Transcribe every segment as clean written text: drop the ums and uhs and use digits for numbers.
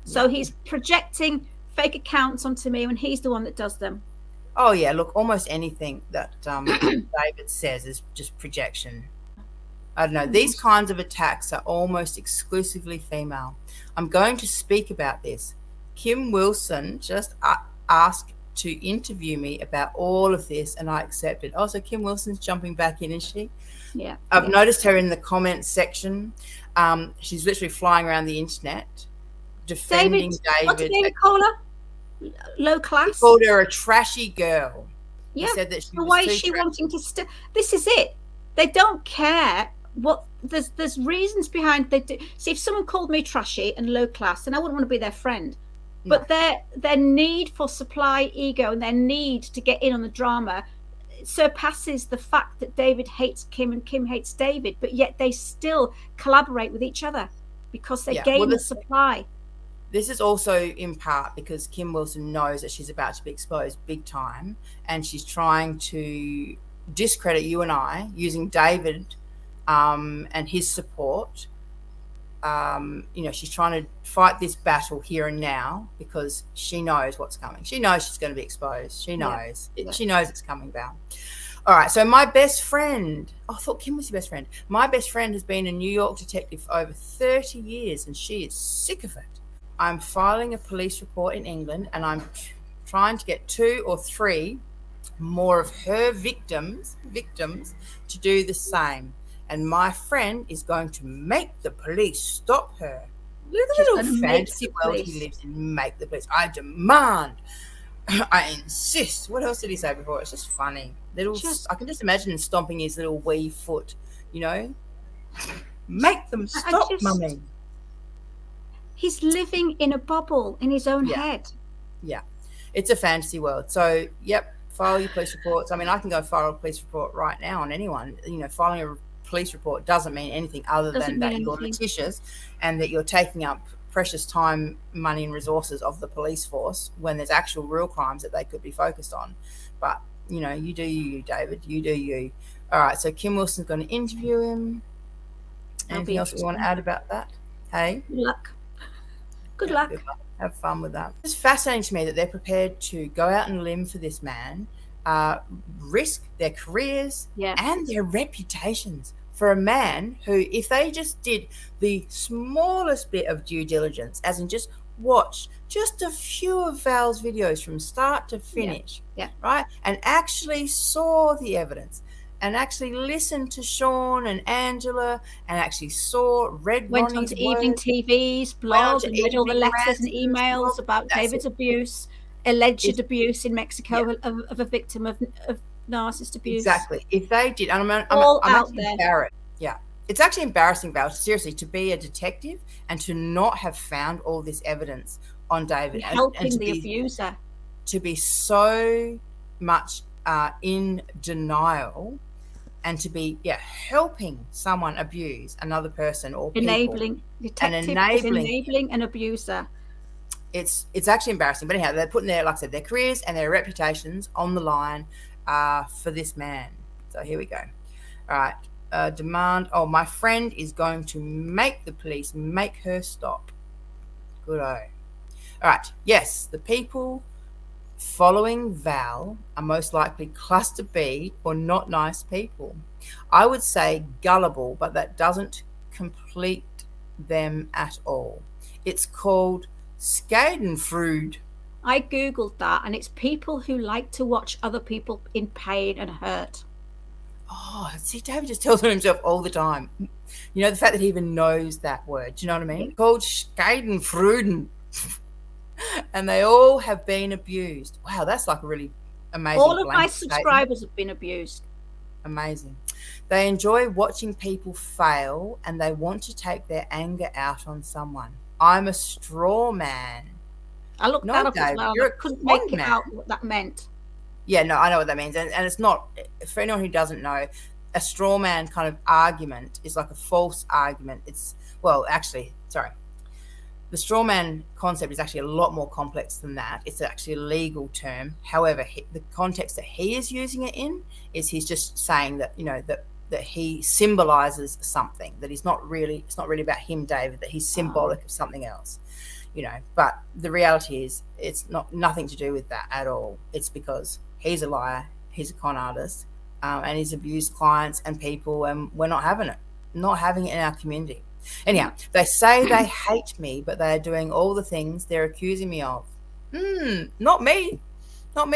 So he's projecting fake accounts onto me when he's the one that does them. Oh, yeah. Look, almost anything that David says is just projection. I don't know. These kinds of attacks are almost exclusively female. I'm going to speak about this. Kim Wilson just asked to interview me about all of this, and I accepted. Oh, so Kim Wilson's jumping back in, is she? Yeah. I've noticed her in the comments section. She's literally flying around the internet defending David. What did David call her? Low class. He called her a trashy girl. Yeah. He said that she was why is too she trashy. wanting to this is it. They don't care what there's reasons behind they do. See, if someone called me trashy and low class, then I wouldn't want to be their friend. No. But their need for supply ego and their need to get in on the drama surpasses the fact that David hates Kim and Kim hates David, but yet they still collaborate with each other because they gain the supply. This is also in part because Kim Wilson knows that she's about to be exposed big time, and she's trying to discredit you and I using David and his support. She's trying to fight this battle here and now because she knows what's coming. She knows she's going to be exposed. She knows. Yeah. She knows it's coming, Val. All right, so my best friend, I thought Kim was your best friend. My best friend has been a New York detective for over 30 years, and she is sick of it. I'm filing a police report in England, and I'm trying to get 2 or 3 more of her victims to do the same. And my friend is going to make the police stop her. Look at the little fancy world he lives in. Make the police. I demand. I insist. What else did he say before? It's just funny. I can just imagine him stomping his little wee foot, Make them stop, mummy. He's living in a bubble in his own head. Yeah. It's a fantasy world. So, yep, file your police reports. I mean, I can go file a police report right now on anyone. Filing a police report doesn't mean anything other than that you're litigious and that you're taking up precious time, money and resources of the police force when there's actual real crimes that they could be focused on. But, you do you, David. You do you. All right, so Kim Wilson's going to interview him. Anything else you want to add about that? Hey? Good luck. Have fun with that. It's fascinating to me that they're prepared to go out on a limb for this man, risk their careers and their reputations for a man who, if they just did the smallest bit of due diligence, as in just watched just a few of Val's videos from start to finish, right, and actually saw the evidence, and actually listened to Shawn and Angela, and actually went on to evening TVs, blogs, and read all the letters and emails about David's abuse, alleged abuse in Mexico of a victim of narcissist abuse. Exactly. If they did, and I'm out there. Embarrassed. Yeah. It's actually embarrassing, Val, seriously, to be a detective and to not have found all this evidence on David. Helping the abuser. To be so much in denial and to be helping someone abuse another person or enabling an abuser. It's actually embarrassing, but anyhow, they're putting their, like I said, their careers and their reputations on the line for this man. So here we go. All right, demand. Oh, my friend is going to make the police make her stop. Good-o. All right. Yes, the people following Val are most likely cluster B or not nice people. I would say gullible, but that doesn't complete them at all. It's called Schadenfreude. I googled that, and it's people who like to watch other people in pain and hurt. Oh, see, David just tells on himself all the time. The fact that he even knows that word. Do you know what I mean? It's called Schadenfreude. And they all have been abused. Wow, that's like a really amazing. All of my subscribers have been abused. Amazing. They enjoy watching people fail, and they want to take their anger out on someone. I'm a straw man. I looked that up as well. I couldn't make out what that meant. Yeah, no, I know what that means. And it's not, for anyone who doesn't know, a straw man kind of argument is like a false argument. The straw man concept is actually a lot more complex than that. It's actually a legal term. However, the context that he is using it in is he's just saying that, that he symbolizes something, that it's not really about him, David, that he's symbolic of something else. But the reality is it's nothing to do with that at all. It's because he's a liar, he's a con artist, and he's abused clients and people, and we're not having it in our community. Anyhow, they say they hate me, but they are doing all the things they're accusing me of. Not me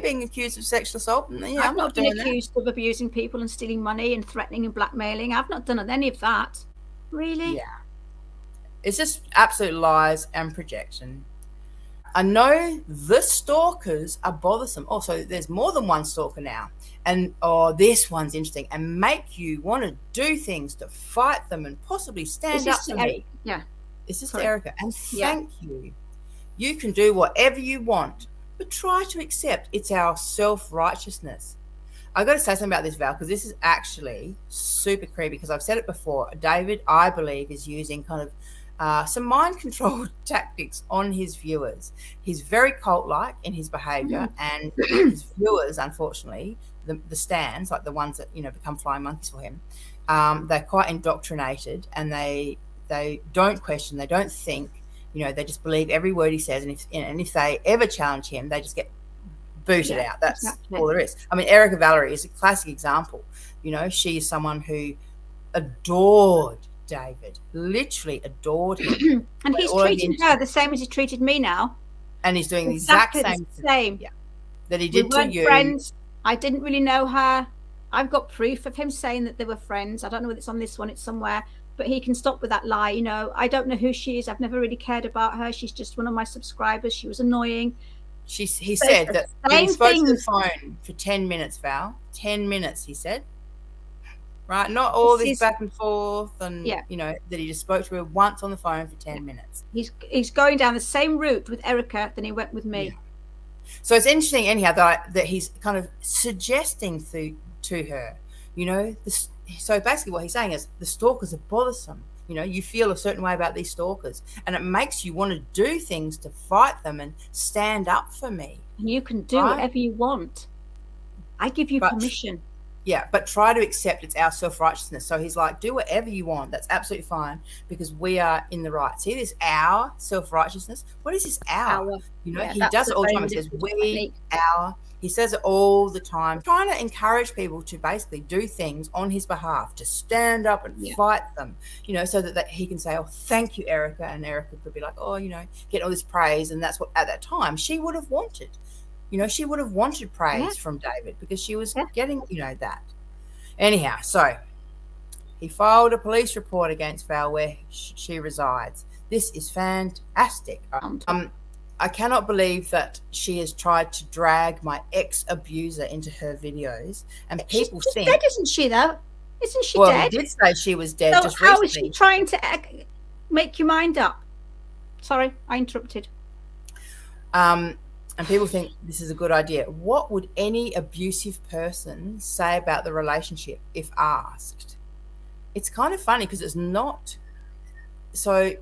being accused of sexual assault. Yeah, I've not been accused of abusing people and stealing money and threatening and blackmailing. I've not done any of that. Really? Yeah. It's just absolute lies and projection. I know the stalkers are bothersome. Also, there's more than one stalker now. And, this one's interesting. And make you want to do things to fight them and possibly stand up for me. Yeah. It's just Erica. And thank you. You can do whatever you want, but try to accept it's our self-righteousness. I've got to say something about this, Val, because this is actually super creepy, because I've said it before. David, I believe, is using kind of some mind control tactics on his viewers. He's very cult-like in his behavior, and his viewers, unfortunately, the stands, like the ones that become flying monkeys for him, they're quite indoctrinated, and they don't question, they don't think, they just believe every word he says, and if they ever challenge him, they just get booted out. That's all there is. I mean, Erica Valerie is a classic example. She is someone who adored David, literally adored him. And he's treating her the same as he treated me now. And he's doing the exact same. Yeah, that he did to you. Friends. I didn't really know her. I've got proof of him saying that they were friends. I don't know whether it's on this one, it's somewhere. But he can stop with that lie. I don't know who she is. I've never really cared about her. She's just one of my subscribers. She was annoying. He said that he spoke to the phone for 10 minutes, Val. 10 minutes, he said. Right? Not all this back and forth, and that he just spoke to her once on the phone for 10 minutes. He's going down the same route with Erica than he went with me. Yeah. So it's interesting, anyhow, that he's kind of suggesting to her, so basically what he's saying is the stalkers are bothersome. You feel a certain way about these stalkers, and it makes you want to do things to fight them and stand up for me. And you can do whatever you want. I give you permission. Yeah, but try to accept it's our self-righteousness. So he's like, do whatever you want. That's absolutely fine, because we are in the right. See this our self-righteousness? What is this our? He does it all the time. He says we, our. He says it all the time, trying to encourage people to basically do things on his behalf, to stand up and fight them, so that he can say, oh, thank you, Erica. And Erica could be like, oh, get all this praise. And that's what, at that time, she would have wanted. She would have wanted praise from David, because she was getting, that. Anyhow, so he filed a police report against Val where she resides. This is fantastic. I cannot believe that she has tried to drag my ex-abuser into her videos, and people think dead, isn't she? Though, isn't she dead? Well, he did say she was dead. So just how recently. Is she trying to make your mind up? Sorry, I interrupted. And people think this is a good idea. What would any abusive person say about the relationship if asked? It's kind of funny because it's not. So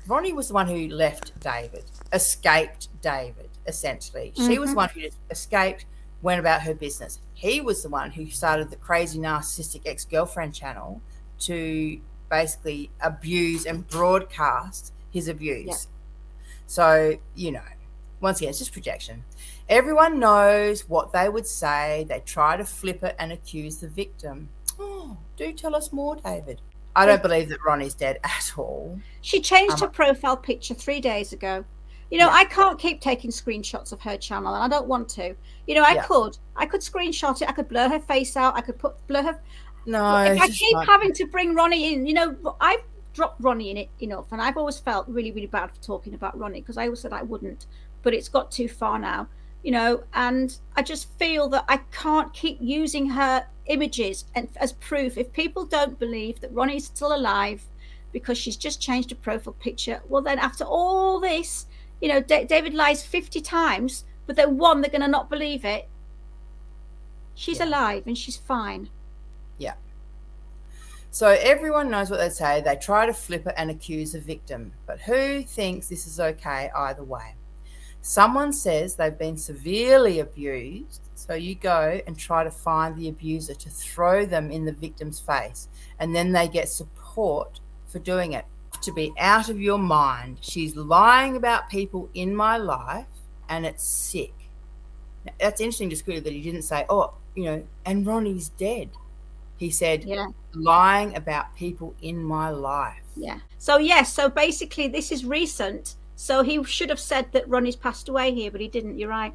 Ronnie was the one who left David, escaped David, essentially. She was the one who just escaped, went about her business. He was the one who started the crazy, narcissistic ex-girlfriend channel to basically abuse and broadcast his abuse. Yeah. So, once again, it's just projection. Everyone knows what they would say. They try to flip it and accuse the victim. Oh, do tell us more, David. I don't believe that Ronnie's dead at all. She changed her profile picture 3 days ago. I can't keep taking screenshots of her channel, and I don't want to. I could screenshot it. I could blur her face out. I could blur her. No. If I keep having to bring Ronnie in, I've dropped Ronnie in it enough, and I've always felt really, really bad for talking about Ronnie, because I always said I wouldn't, but it's got too far now, and I just feel that I can't keep using her images and as proof. If people don't believe that Ronnie's still alive because she's just changed her profile picture, well then after all this, David lies 50 times, but then one, they're going to not believe it. She's alive and she's fine. Yeah. So everyone knows what they say. They try to flip it and accuse the victim. But who thinks this is okay either way? Someone says they've been severely abused, so you go and try to find the abuser to throw them in the victim's face, and then they get support for doing it. have to be out of your mind. She's lying about people in my life, and it's sick. Now, that's interesting, just quickly, that he didn't say, oh, you know, and Ronnie's dead. He said, lying about people in my life. Yeah. So, yes. So basically, this is recent. So he should have said that Ronnie's passed away here, but he didn't. You're right.